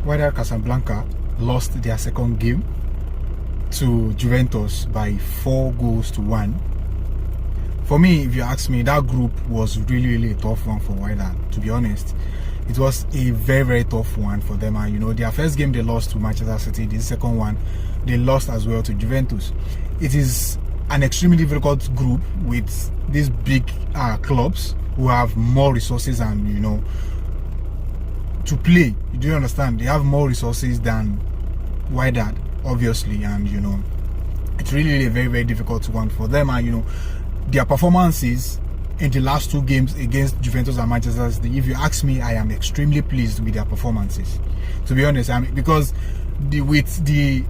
Wydad Casablanca lost their second game to Juventus by 4-1. For me, if you ask me, that group was really a tough one for Wydad, to be honest. It was a very tough one for them. And their first game they lost to Manchester City. The second one they lost as well to Juventus. It is an extremely difficult group with these big clubs who have more resources and to play. Do you understand? They have more resources than Wydad, obviously, and it's really a very difficult one for them. And their performances in the last two games against Juventus and Manchester City, if you ask me, I am extremely pleased with their performances, to be honest. Because with the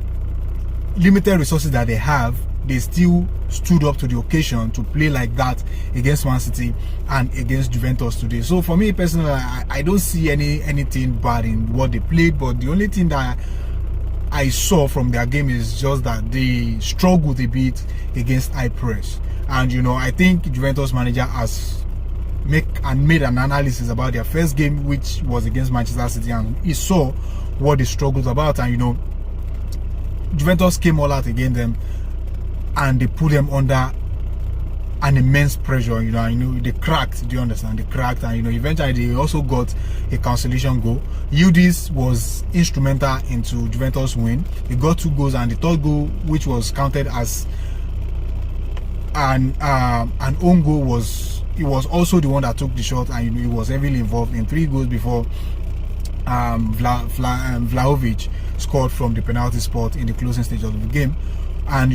limited resources that they have, they still stood up to the occasion to play like that against Man City and against Juventus today. So for me personally, I don't see anything bad in what they played, but the only thing that I saw from their game is just that they struggled a bit against high press. And I think Juventus manager has made an analysis about their first game, which was against Manchester City, and he saw what they struggled about. And Juventus came all out against them, and they put them under an immense pressure. They cracked. Do you understand? They cracked, and eventually they also got a consolation goal. Udis was instrumental into Juventus win. He got 2 goals, and the third goal, which was counted as an own goal, he was also the one that took the shot, and he was heavily involved in 3 goals before Vlahovic scored from the penalty spot in the closing stage of the game. And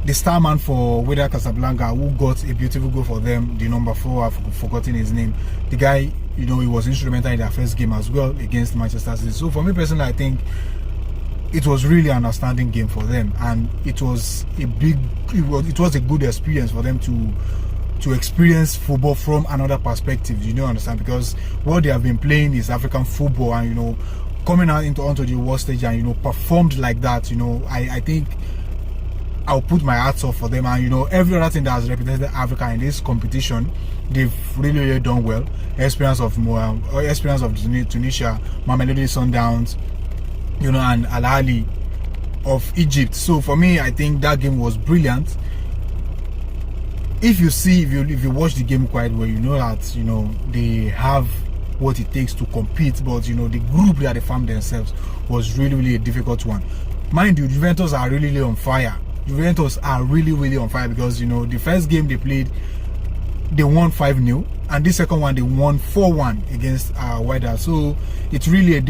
the star man for Wydad Casablanca, who got a beautiful goal for them, the number 4, I've forgotten his name. The guy, he was instrumental in their first game as well against Manchester City. So for me personally, I think it was really an outstanding game for them, and it was a good experience for them to experience football from another perspective. Understand? Because what they have been playing is African football, and coming out onto the world stage and performed like that. I think I'll put my hats off for them. And every other thing that has represented Africa in this competition, they've really done well. Experience of Tunisia, Mamelodi Sundowns, and Al Ahly of Egypt. So for me, I think that game was brilliant. If you watch the game quite well, that they have what it takes to compete. But the group that they found themselves was really a difficult one. Mind you, Juventus are really on fire. Juventus are really on fire, because the first game they played, they won 5-0, and the second one they won 4-1 against Wydad. So it's really a